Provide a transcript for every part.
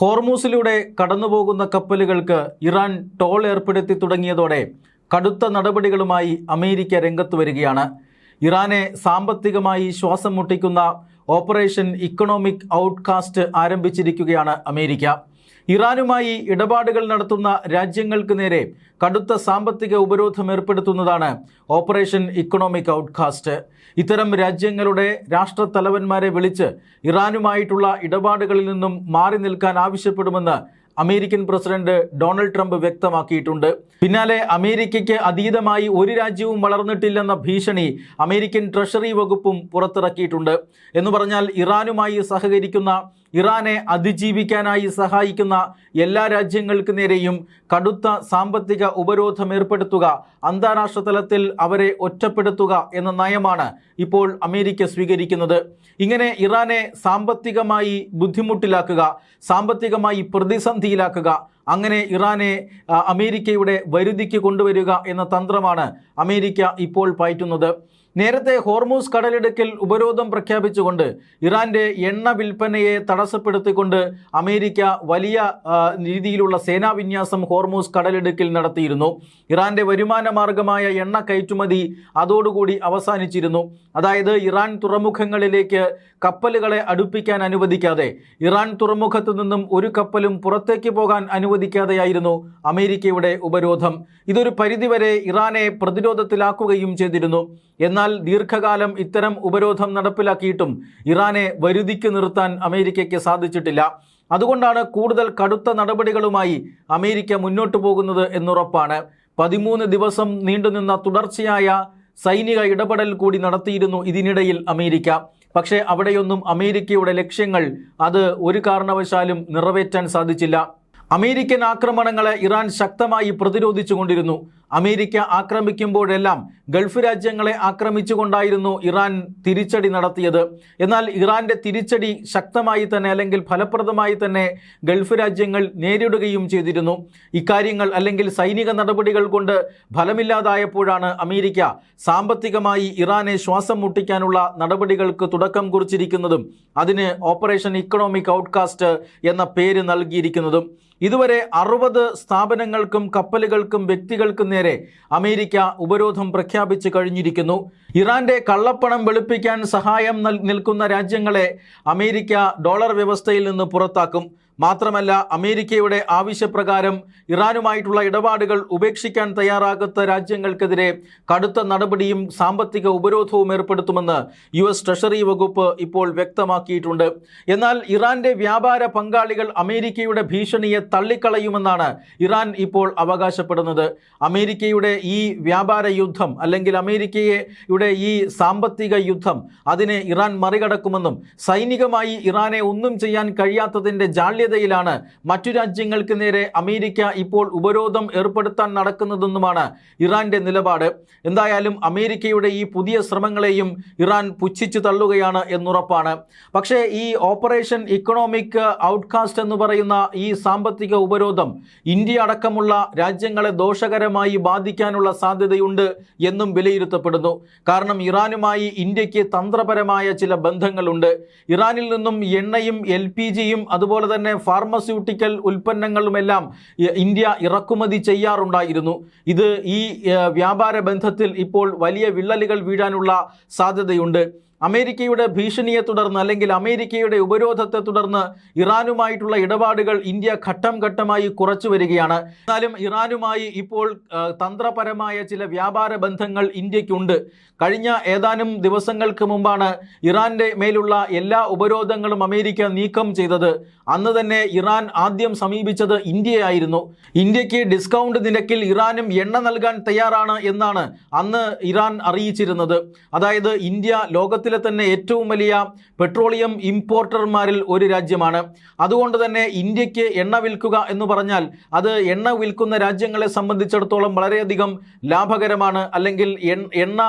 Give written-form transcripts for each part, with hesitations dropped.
ഹോർമൂസിലൂടെ കടന്നുപോകുന്ന കപ്പലുകൾക്ക് Iran toll ഏർപ്പെടുത്തി തുടങ്ങിയതോടെ കടുത്ത നടപടികളുമായി അമേരിക്ക രംഗത്ത് വരികയാണ്. ഇറാനെ സാമ്പത്തികമായി ശ്വാസം മുട്ടിക്കുന്ന ഓപ്പറേഷൻ ഇക്കണോമിക് ഔട്ട്കാസ്റ്റ് ആരംഭിച്ചിരിക്കുകയാണ് അമേരിക്ക. ഇറാനുമായി ഇടപാടുകൾ നടത്തുന്ന രാജ്യങ്ങൾക്ക് നേരെ കടുത്ത സാമ്പത്തിക ഉപരോധം ഏർപ്പെടുത്തുന്നതാണ് ഓപ്പറേഷൻ ഇക്കണോമിക് ഔട്ട്കാസ്റ്റ്. ഇത്തരം രാജ്യങ്ങളുടെ രാഷ്ട്രത്തലവന്മാരെ വിളിച്ച് ഇറാനുമായിട്ടുള്ള ഇടപാടുകളിൽ നിന്നും മാറി നിൽക്കാൻ ആവശ്യപ്പെടുമെന്ന് അമേരിക്കൻ പ്രസിഡന്റ് ഡൊണാൾഡ് ട്രംപ് വ്യക്തമാക്കിയിട്ടുണ്ട്. പിന്നാലെ അമേരിക്കയ്ക്ക് അതീതമായി ഒരു രാജ്യവും വളർന്നിട്ടില്ലെന്ന ഭീഷണി അമേരിക്കൻ ട്രഷറി വകുപ്പും പുറത്തിറക്കിയിട്ടുണ്ട്. എന്ന് പറഞ്ഞാൽ ഇറാനുമായി സഹകരിക്കുന്ന, ഇറാനെ അതിജീവിക്കാനായി സഹായിക്കുന്ന എല്ലാ രാജ്യങ്ങൾക്ക് നേരെയും കടുത്ത സാമ്പത്തിക ഉപരോധം ഏർപ്പെടുത്തുക, അന്താരാഷ്ട്ര തലത്തിൽ അവരെ ഒറ്റപ്പെടുത്തുക എന്ന നയമാണ് ഇപ്പോൾ അമേരിക്ക സ്വീകരിക്കുന്നത്. ഇങ്ങനെ ഇറാനെ സാമ്പത്തികമായി ബുദ്ധിമുട്ടിലാക്കുക, സാമ്പത്തികമായി പ്രതിസന്ധിയിലാക്കുക, അങ്ങനെ ഇറാനെ അമേരിക്കയുടെ വരുതിക്ക് കൊണ്ടുവരിക എന്ന തന്ത്രമാണ് അമേരിക്ക ഇപ്പോൾ പയറ്റുന്നത്. നേരത്തെ ഹോർമൂസ് കടലിടുക്കിൽ ഉപരോധം പ്രഖ്യാപിച്ചുകൊണ്ട് ഇറാന്റെ എണ്ണ വിൽപ്പനയെ തടസ്സപ്പെടുത്തിക്കൊണ്ട് അമേരിക്ക വലിയ രീതിയിലുള്ള സേനാവിന്യാസം ഹോർമൂസ് കടലിടുക്കിൽ നടത്തിയിരുന്നു. ഇറാന്റെ വരുമാന മാർഗമായ എണ്ണ കയറ്റുമതി അതോടുകൂടി അവസാനിച്ചിരുന്നു. അതായത് ഇറാൻ തുറമുഖങ്ങളിലേക്ക് കപ്പലുകളെ അടുപ്പിക്കാൻ അനുവദിക്കാതെ, ഇറാൻ തുറമുഖത്തു നിന്നും ഒരു കപ്പലും പുറത്തേക്ക് പോകാൻ അനുവദിക്കാതെയായിരുന്നു അമേരിക്കയുടെ ഉപരോധം. ഇതൊരു പരിധിവരെ ഇറാനെ പ്രതിരോധത്തിലാക്കുകയും ചെയ്തിരുന്നു. എന്നാൽ ദീർഘകാലം ഇത്തരം ഉപരോധം നടപ്പിലാക്കിയിട്ടും ഇറാനെ വരുതിക്ക് നിർത്താൻ അമേരിക്കയ്ക്ക് സാധിച്ചിട്ടില്ല. അതുകൊണ്ടാണ് കൂടുതൽ കടുത്ത നടപടികളുമായി അമേരിക്ക മുന്നോട്ട് പോകുന്നത് എന്നുറപ്പാണ്. 13 ദിവസം നീണ്ടുനിന്ന തുടർച്ചയായ സൈനിക ഇടപെടൽ കൂടി നടത്തിയിരുന്നു ഇതിനിടയിൽ അമേരിക്ക. പക്ഷേ അവിടെയൊന്നും അമേരിക്കയുടെ ലക്ഷ്യങ്ങൾ അത് ഒരു കാരണവശാലും നിറവേറ്റാൻ സാധിച്ചില്ല. അമേരിക്കൻ ആക്രമണങ്ങളെ ഇറാൻ ശക്തമായി പ്രതിരോധിച്ചുകൊണ്ടിരുന്നു. അമേരിക്ക ആക്രമിക്കുമ്പോഴെല്ലാം ഗൾഫ് രാജ്യങ്ങളെ ആക്രമിച്ചുകൊണ്ടായിരുന്നു ഇറാൻ തിരിച്ചടി നടത്തിയത്. എന്നാൽ ഇറാന്റെ തിരിച്ചടി ശക്തമായി തന്നെ, അല്ലെങ്കിൽ ഫലപ്രദമായി തന്നെ ഗൾഫ് രാജ്യങ്ങൾ നേരിടുകയും ചെയ്തിരുന്നു. ഇക്കാര്യങ്ങൾ, അല്ലെങ്കിൽ സൈനിക നടപടികൾ കൊണ്ട് ഫലമില്ലാതായപ്പോഴാണ് അമേരിക്ക സാമ്പത്തികമായി ഇറാനെ ശ്വാസം മുട്ടിക്കാനുള്ള നടപടികൾക്ക് തുടക്കം കുറിച്ചിരിക്കുന്നതും അതിന് ഓപ്പറേഷൻ ഇക്കണോമിക് ഔട്ട്കാസ്റ്റ് എന്ന പേര് നൽകിയിരിക്കുന്നതും. ഇതുവരെ 60 സ്ഥാപനങ്ങൾക്കും കപ്പലുകൾക്കും വ്യക്തികൾക്കും നേരെ അമേരിക്ക ഉപരോധം പ്രഖ്യാപിച്ചു കഴിഞ്ഞിരിക്കുന്നു. ഇറാന്റെ കള്ളപ്പണം വെളുപ്പിക്കാൻ സഹായം നിൽക്കുന്ന രാജ്യങ്ങളെ അമേരിക്ക ഡോളർ വ്യവസ്ഥയിൽ നിന്ന് പുറത്താക്കും. മാത്രമല്ല, അമേരിക്കയുടെ ആവശ്യപ്രകാരം ഇറാനുമായിട്ടുള്ള ഇടപാടുകൾ ഉപേക്ഷിക്കാൻ തയ്യാറാകാത്ത രാജ്യങ്ങൾക്കെതിരെ കടുത്ത നടപടിയും സാമ്പത്തിക ഉപരോധവും ഏർപ്പെടുത്തുമെന്ന് US ട്രഷറി വകുപ്പ് ഇപ്പോൾ വ്യക്തമാക്കിയിട്ടുണ്ട്. എന്നാൽ ഇറാന്റെ വ്യാപാര പങ്കാളികൾ അമേരിക്കയുടെ ഭീഷണിയെ തള്ളിക്കളയുമെന്നാണ് ഇറാൻ ഇപ്പോൾ അവകാശപ്പെടുന്നത്. അമേരിക്കയുടെ ഈ വ്യാപാര യുദ്ധം, അല്ലെങ്കിൽ അമേരിക്കയുടെ ഈ സാമ്പത്തിക യുദ്ധം, അതിനെ ഇറാൻ മറികടക്കുമെന്നും സൈനികമായി ഇറാനെ ഒന്നും ചെയ്യാൻ കഴിയാത്തതിൻ്റെ ാണ് മറ്റു രാജ്യങ്ങൾക്ക് നേരെ അമേരിക്ക ഇപ്പോൾ ഉപരോധം ഏർപ്പെടുത്താൻ നടക്കുന്നതെന്നുമാണ് ഇറാന്റെ നിലപാട്. എന്തായാലും അമേരിക്കയുടെ ഈ പുതിയ ശ്രമങ്ങളെയും ഇറാൻ പുച്ഛിച്ചു തള്ളുകയാണ് എന്നുറപ്പാണ്. പക്ഷേ ഈ ഓപ്പറേഷൻ ഇക്കണോമിക് ഔട്ട്കാസ്റ്റ് എന്ന് പറയുന്ന ഈ സാമ്പത്തിക ഉപരോധം ഇന്ത്യ അടക്കമുള്ള രാജ്യങ്ങളെ ദോഷകരമായി ബാധിക്കാനുള്ള സാധ്യതയുണ്ട് എന്നും വിലയിരുത്തപ്പെടുന്നു. കാരണം ഇറാനുമായി ഇന്ത്യക്ക് തന്ത്രപരമായ ചില ബന്ധങ്ങളുണ്ട്. ഇറാനിൽ നിന്നും എണ്ണയും LPGയും അതുപോലെ തന്നെ ഫാർമസ്യൂട്ടിക്കൽ ഉൽപ്പന്നങ്ങളുമെല്ലാം ഇന്ത്യ ഇറക്കുമതി ചെയ്യാറുണ്ടായിരുന്നു. ഇത് ഈ വ്യാപാര ബന്ധത്തിൽ ഇപ്പോൾ വലിയ വിള്ളലുകൾ വീഴാനുള്ള സാധ്യതയുണ്ട്. അമേരിക്കയുടെ ഭീഷണിയെ തുടർന്ന്, അല്ലെങ്കിൽ അമേരിക്കയുടെ ഉപരോധത്തെ തുടർന്ന് ഇറാനുമായിട്ടുള്ള ഇടപാടുകൾ ഇന്ത്യ ഘട്ടം ഘട്ടമായി കുറച്ചു വരികയാണ്. എന്നാലും ഇറാനുമായി ഇപ്പോൾ തന്ത്രപരമായ ചില വ്യാപാര ബന്ധങ്ങൾ ഇന്ത്യക്കുണ്ട്. കഴിഞ്ഞ ഏതാനും ദിവസങ്ങൾക്ക് മുമ്പാണ് ഇറാന്റെ മേലുള്ള എല്ലാ ഉപരോധങ്ങളും അമേരിക്ക നീക്കം ചെയ്തത്. അന്ന് തന്നെ ഇറാൻ ആദ്യം സമീപിച്ചത് ഇന്ത്യയായിരുന്നു. ഇന്ത്യക്ക് ഡിസ്കൗണ്ട് നിരക്കിൽ ഇറാനും എണ്ണ നൽകാൻ തയ്യാറാണ് എന്നാണ് അന്ന് ഇറാൻ അറിയിച്ചിരുന്നത്. അതായത് ഇന്ത്യ ലോകത്തിലെ തന്നെ ഏറ്റവും വലിയ പെട്രോളിയം ഇമ്പോർട്ടർമാരിൽ ഒരു രാജ്യമാണ്. അതുകൊണ്ട് തന്നെ ഇന്ത്യക്ക് എണ്ണ വിൽക്കുക എന്ന് പറഞ്ഞാൽ അത് എണ്ണ വിൽക്കുന്ന രാജ്യങ്ങളെ സംബന്ധിച്ചിടത്തോളം വളരെയധികം ലാഭകരമാണ്. അല്ലെങ്കിൽ എണ്ണ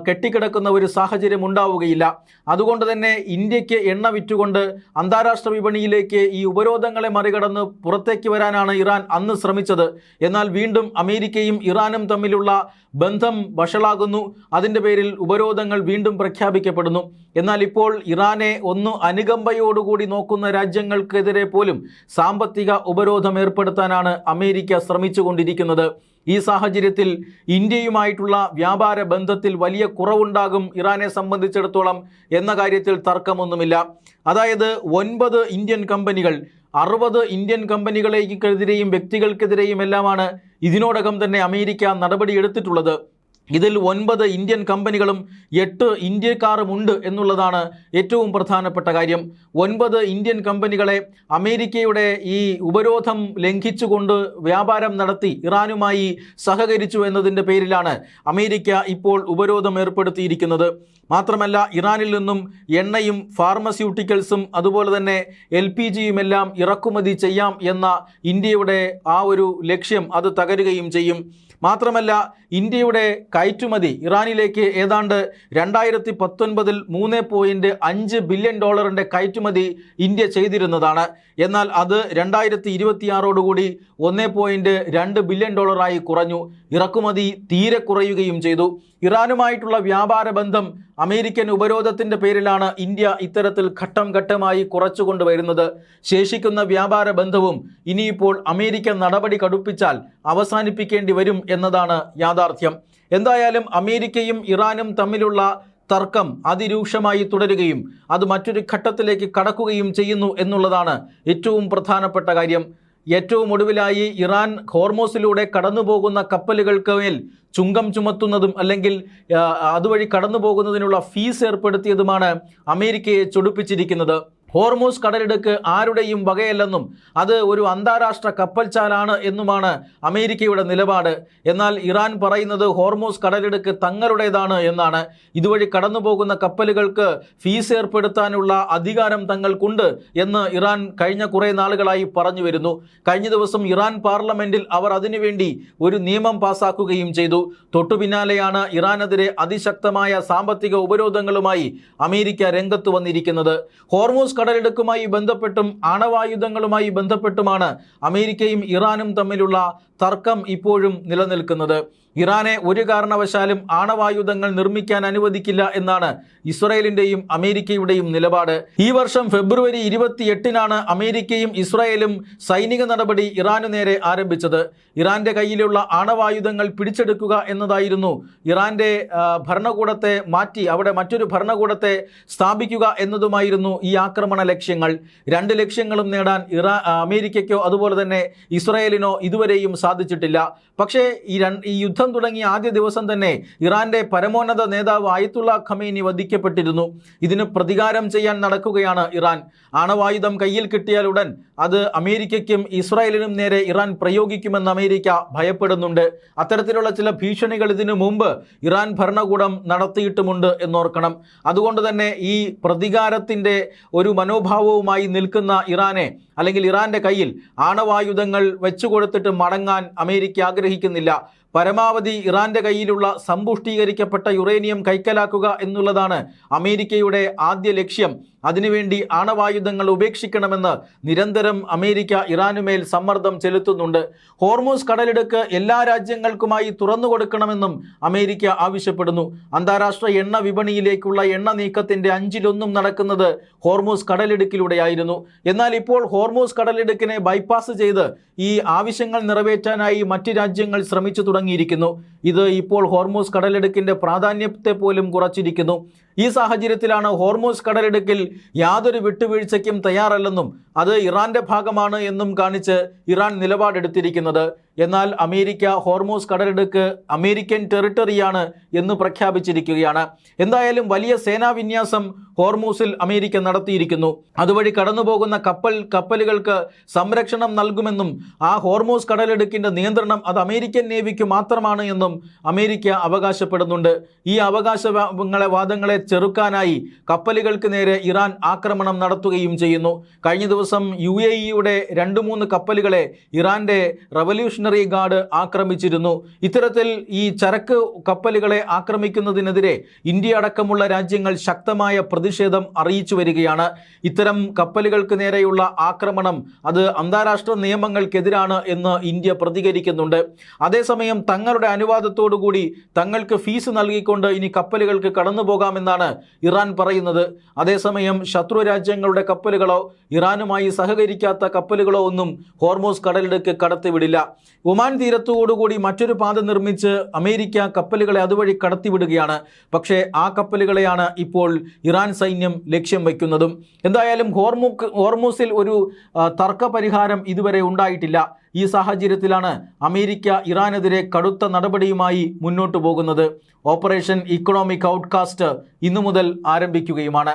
കെട്ടിക്കിടക്കുന്ന ഒരു സാഹചര്യം ഉണ്ടാവുകയില്ല. അതുകൊണ്ട് തന്നെ ഇന്ത്യക്ക് എണ്ണ വിറ്റുകൊണ്ട് അന്താരാഷ്ട്ര വിപണിയിലേക്ക് രാജ്യങ്ങളിലേക്ക് ഈ ഉപരോധങ്ങളെ മറികടന്ന് പുറത്തേക്ക് വരാനാണ് ഇറാൻ അന്ന് ശ്രമിച്ചത്. എന്നാൽ വീണ്ടും അമേരിക്കയും ഇറാനും തമ്മിലുള്ള ബന്ധം വഷളാകുന്നു. അതിൻ്റെ പേരിൽ ഉപരോധങ്ങൾ വീണ്ടും പ്രഖ്യാപിക്കപ്പെടുന്നു. എന്നാൽ ഇപ്പോൾ ഇറാനെ ഒന്ന് അനുകമ്പയോടുകൂടി നോക്കുന്ന രാജ്യങ്ങൾക്കെതിരെ പോലും സാമ്പത്തിക ഉപരോധം ഏർപ്പെടുത്താനാണ് അമേരിക്ക ശ്രമിച്ചുകൊണ്ടിരിക്കുന്നത്. ഈ സാഹചര്യത്തിൽ ഇന്ത്യയുമായിട്ടുള്ള വ്യാപാര ബന്ധത്തിൽ വലിയ കുറവുണ്ടാകും ഇറാനെ സംബന്ധിച്ചിടത്തോളം എന്ന കാര്യത്തിൽ തർക്കമൊന്നുമില്ല. അതായത് 9 ഇന്ത്യൻ കമ്പനികൾ 60 ഇന്ത്യൻ കമ്പനികൾക്കെതിരെയും വ്യക്തികൾക്കെതിരെയും എല്ലാമാണ് ഇതിനോടകം തന്നെ അമേരിക്ക നടപടിയെടുത്തിട്ടുള്ളത്. ഇതിൽ 9 ഇന്ത്യൻ കമ്പനികളും 8 ഇന്ത്യക്കാരും ഉണ്ട് എന്നുള്ളതാണ് ഏറ്റവും പ്രധാനപ്പെട്ട കാര്യം. 9 ഇന്ത്യൻ കമ്പനികളെ അമേരിക്കയുടെ ഈ ഉപരോധം ലംഘിച്ചുകൊണ്ട് വ്യാപാരം നടത്തി ഇറാനുമായി സഹകരിച്ചു എന്നതിൻ്റെ പേരിലാണ് അമേരിക്ക ഇപ്പോൾ ഉപരോധം ഏർപ്പെടുത്തിയിരിക്കുന്നത്. മാത്രമല്ല ഇറാനിൽ നിന്നും എണ്ണയും ഫാർമസ്യൂട്ടിക്കൽസും അതുപോലെ തന്നെ LPGയും എല്ലാം ഇറക്കുമതി ചെയ്യാം എന്ന ഇന്ത്യയുടെ ആ ഒരു ലക്ഷ്യം അത് തകരുകയും ചെയ്യും. മാത്രമല്ല ഇന്ത്യയുടെ കയറ്റുമതി ഇറാനിലേക്ക് ഏതാണ്ട് 2019 $3.5 ബില്യൺ കയറ്റുമതി ഇന്ത്യ ചെയ്തിരുന്നതാണ്. എന്നാൽ അത് 2026 $1.2 ബില്യൺ കുറഞ്ഞു. ഇറക്കുമതി തീരെ കുറയുകയും ചെയ്തു. ഇറാനുമായിട്ടുള്ള വ്യാപാര ബന്ധം അമേരിക്കൻ ഉപരോധത്തിൻ്റെ പേരിലാണ് ഇന്ത്യ ഇത്തരത്തിൽ ഘട്ടം ഘട്ടമായി കുറച്ചുകൊണ്ടുവരുന്നത്. ശേഷിക്കുന്ന വ്യാപാര ബന്ധവും ഇനിയിപ്പോൾ അമേരിക്ക നടപടി കടുപ്പിച്ചാൽ അവസാനിപ്പിക്കേണ്ടി വരും എന്നതാണ് യാഥാർത്ഥ്യം. എന്തായാലും അമേരിക്കയും ഇറാനും തമ്മിലുള്ള തർക്കം അതിരൂക്ഷമായി തുടരുകയും അത് മറ്റൊരു ഘട്ടത്തിലേക്ക് കടക്കുകയും ചെയ്യുന്നു എന്നുള്ളതാണ് ഏറ്റവും പ്രധാനപ്പെട്ട കാര്യം. ഏറ്റവും ഒടുവിലായി ഇറാൻ ഹോർമോസിലൂടെ കടന്നുപോകുന്ന കപ്പലുകൾക്ക് മേൽ ചുങ്കം ചുമത്തുന്നതും അല്ലെങ്കിൽ അതുവഴി കടന്നു പോകുന്നതിനുള്ള ഫീസ് ഏർപ്പെടുത്തിയതുമാണ് അമേരിക്കയെ ചൊടിപ്പിച്ചിരിക്കുന്നത്. ഹോർമൂസ് കടലിടുക്ക് ആരുടെയും വകയല്ലെന്നും അത് ഒരു അന്താരാഷ്ട്ര കപ്പൽച്ചാലാണ് എന്നുമാണ് അമേരിക്കയുടെ നിലപാട്. എന്നാൽ ഇറാൻ പറയുന്നത് ഹോർമൂസ് കടലിടുക്ക് തങ്ങളുടേതാണ് എന്നാണ്. ഇതുവഴി കടന്നു പോകുന്ന കപ്പലുകൾക്ക് ഫീസ് ഏർപ്പെടുത്താനുള്ള അധികാരം തങ്ങൾക്കുണ്ട് എന്ന് ഇറാൻ കഴിഞ്ഞ കുറേ നാളുകളായി പറഞ്ഞു വരുന്നു. കഴിഞ്ഞ ദിവസം ഇറാൻ പാർലമെന്റിൽ അവർ അതിനുവേണ്ടി ഒരു നിയമം പാസാക്കുകയും ചെയ്തു. തൊട്ടു പിന്നാലെയാണ് ഇറാനെതിരെ അതിശക്തമായ സാമ്പത്തിക ഉപരോധങ്ങളുമായി അമേരിക്ക രംഗത്ത് വന്നിരിക്കുന്നത്. ഹോർമൂസ് കടലിടുക്കുമായി ബന്ധപ്പെട്ടും ആണവായുധങ്ങളുമായി ബന്ധപ്പെട്ടുമാണ് അമേരിക്കയും ഇറാനും തമ്മിലുള്ള തർക്കം ഇപ്പോഴും നിലനിൽക്കുന്നത്. ഇറാനെ ഒരു കാരണവശാലും ആണവായുധങ്ങൾ നിർമ്മിക്കാൻ അനുവദിക്കില്ല എന്നാണ് ഇസ്രായേലിൻ്റെയും അമേരിക്കയുടെയും നിലപാട്. ഈ വർഷം ഫെബ്രുവരി 28 അമേരിക്കയും ഇസ്രായേലും സൈനിക നടപടി ഇറാനു നേരെ ആരംഭിച്ചത്. ഇറാന്റെ കയ്യിലുള്ള ആണവായുധങ്ങൾ പിടിച്ചെടുക്കുക എന്നതായിരുന്നു ഇറാന്റെ ഭരണകൂടത്തെ മാറ്റി അവിടെ മറ്റൊരു ഭരണകൂടത്തെ സ്ഥാപിക്കുക എന്നതുമായിരുന്നു ഈ ആക്രമണ ലക്ഷ്യങ്ങൾ. 2 ലക്ഷ്യങ്ങളും നേടാൻ അമേരിക്കയ്ക്കോ അതുപോലെ തന്നെ ഇസ്രായേലിനോ ഇതുവരെയും സാധിച്ചിട്ടില്ല. പക്ഷേ ഈ യുദ്ധം തുടങ്ങിയ ആദ്യ ദിവസം തന്നെ ഇറാന്റെ പരമോന്നത നേതാവ് ആയത്തുള്ള ഖമേനി വധിക്കപ്പെട്ടിരുന്നു. ഇതിന് പ്രതികാരം ചെയ്യാൻ നടക്കുകയാണ് ഇറാൻ. ആണവായുധം കയ്യിൽ കിട്ടിയാൽ ഉടൻ അത് അമേരിക്കയ്ക്കും ഇസ്രായേലിനും നേരെ ഇറാൻ പ്രയോഗിക്കുമെന്ന് അമേരിക്ക ഭയപ്പെടുന്നുണ്ട്. അത്തരത്തിലുള്ള ചില ഭീഷണികൾ ഇതിനു മുമ്പ് ഇറാൻ ഭരണകൂടം നടത്തിയിട്ടുമുണ്ട് എന്നോർക്കണം. അതുകൊണ്ട് തന്നെ ഈ പ്രതികാരത്തിൻ്റെ ഒരു മനോഭാവവുമായി നിൽക്കുന്ന ഇറാനെ അല്ലെങ്കിൽ ഇറാന്റെ കയ്യിൽ ആണവായുധങ്ങൾ വെച്ചുകൊടുത്തിട്ട് മടങ്ങാൻ അമേരിക്ക ആഗ്രഹിക്കുന്നില്ല. പരമാവധി ഇറാന്റെ കയ്യിലുള്ള സമ്പുഷ്ടീകരിക്കപ്പെട്ട യുറേനിയം കൈക്കലാക്കുക എന്നുള്ളതാണ് അമേരിക്കയുടെ ആദ്യ ലക്ഷ്യം. അതിനുവേണ്ടി ആണവായുധങ്ങൾ ഉപേക്ഷിക്കണമെന്ന് നിരന്തരം അമേരിക്ക ഇറാനുമേൽ സമ്മർദ്ദം ചെലുത്തുന്നുണ്ട്. ഹോർമൂസ് കടലിടുക്ക് എല്ലാ രാജ്യങ്ങൾക്കുമായി തുറന്നു കൊടുക്കണമെന്നും അമേരിക്ക ആവശ്യപ്പെടുന്നു. അന്താരാഷ്ട്ര എണ്ണ വിപണിയിലേക്കുള്ള എണ്ണ നീക്കത്തിൻ്റെ 1/5 നടക്കുന്നത് ഹോർമൂസ് കടലിടുക്കിലൂടെയായിരുന്നു. എന്നാൽ ഇപ്പോൾ ഹോർമൂസ് കടലിടുക്കിനെ ബൈപ്പാസ് ചെയ്ത് ഈ ആവശ്യങ്ങൾ നിറവേറ്റാനായി മറ്റ് രാജ്യങ്ങൾ ശ്രമിച്ചു തുടങ്ങിയിരിക്കുന്നു. ഇത് ഇപ്പോൾ ഹോർമൂസ് കടലിടുക്കിൻ്റെ പ്രാധാന്യത്തെ പോലും കുറച്ചിരിക്കുന്നു. ഈ സാഹചര്യത്തിലാണ് ഹോർമൂസ് കടലിടുക്കിൽ യാതൊരു വിട്ടുവീഴ്ചയ്ക്കും തയ്യാറല്ലെന്നും അത് ഇറാന്റെ ഭാഗമാണ് എന്നും കാണിച്ച് ഇറാൻ നിലപാടെടുത്തിരിക്കുന്നത്. എന്നാൽ അമേരിക്ക ഹോർമൂസ് കടലിടുക്ക് അമേരിക്കൻ ടെറിട്ടറിയാണ് എന്ന് പ്രഖ്യാപിച്ചിരിക്കുകയാണ്. എന്തായാലും വലിയ സേനാ വിന്യാസം ഹോർമൂസിൽ അമേരിക്ക നടത്തിയിരിക്കുന്നു. അതുവഴി കടന്നുപോകുന്ന കപ്പലുകൾക്ക് സംരക്ഷണം നൽകുമെന്നും ആ ഹോർമൂസ് കടലിടുക്കിൻ്റെ നിയന്ത്രണം അത് അമേരിക്കൻ നേവിക്ക് മാത്രമാണ് എന്നും അമേരിക്ക അവകാശപ്പെടുന്നുണ്ട്. ഈ വാദങ്ങളെ ചെറുക്കാനായി കപ്പലുകൾക്ക് നേരെ ഇറാൻ ആക്രമണം നടത്തുകയും ചെയ്യുന്നു. കഴിഞ്ഞ ദിവസം UAE-യുടെ 2-3 കപ്പലുകളെ ഇറാന്റെ റവല്യൂഷണറി റിഫൈനറി ഗാർഡ് ആക്രമിച്ചിരുന്നു. ഇത്തരത്തിൽ ഈ ചരക്ക് കപ്പലുകളെ ആക്രമിക്കുന്നതിനെതിരെ ഇന്ത്യ അടക്കമുള്ള രാജ്യങ്ങൾ ശക്തമായ പ്രതിഷേധം അറിയിച്ചു വരികയാണ്. ഇത്തരം കപ്പലുകൾക്ക് നേരെയുള്ള ആക്രമണം അത് അന്താരാഷ്ട്ര നിയമങ്ങൾക്കെതിരാണ് എന്ന് ഇന്ത്യ പ്രതികരിക്കുന്നുണ്ട്. അതേസമയം തങ്ങളുടെ അനുവാദത്തോടുകൂടി തങ്ങൾക്ക് ഫീസ് നൽകിക്കൊണ്ട് ഇനി കപ്പലുകൾക്ക് കടന്നു പോകാമെന്നാണ് ഇറാൻ പറയുന്നത്. അതേസമയം ശത്രു രാജ്യങ്ങളുടെ കപ്പലുകളോ ഇറാനുമായി സഹകരിക്കാത്ത കപ്പലുകളോ ഒന്നും ഹോർമൂസ് കടലിടുക്ക് കടത്തിവിടില്ല. ഒമാൻ തീരത്തോടുകൂടി മറ്റൊരു പാത നിർമ്മിച്ച് അമേരിക്ക കപ്പലുകളെ അതുവഴി കടത്തിവിടുകയാണ്. പക്ഷേ ആ കപ്പലുകളെയാണ് ഇപ്പോൾ ഇറാൻ സൈന്യം ലക്ഷ്യം വയ്ക്കുന്നതും. എന്തായാലും ഹോർമൂസിൽ ഒരു തർക്ക പരിഹാരം ഇതുവരെ ഉണ്ടായിട്ടില്ല. ഈ സാഹചര്യത്തിലാണ് അമേരിക്ക ഇറാനെതിരെ കടുത്ത നടപടിയുമായി മുന്നോട്ടു പോകുന്നത്. ഓപ്പറേഷൻ ഇക്കണോമിക് ഔട്ട്കാസ്റ്റ് ഇന്നു മുതൽ ആരംഭിക്കുകയുമാണ്.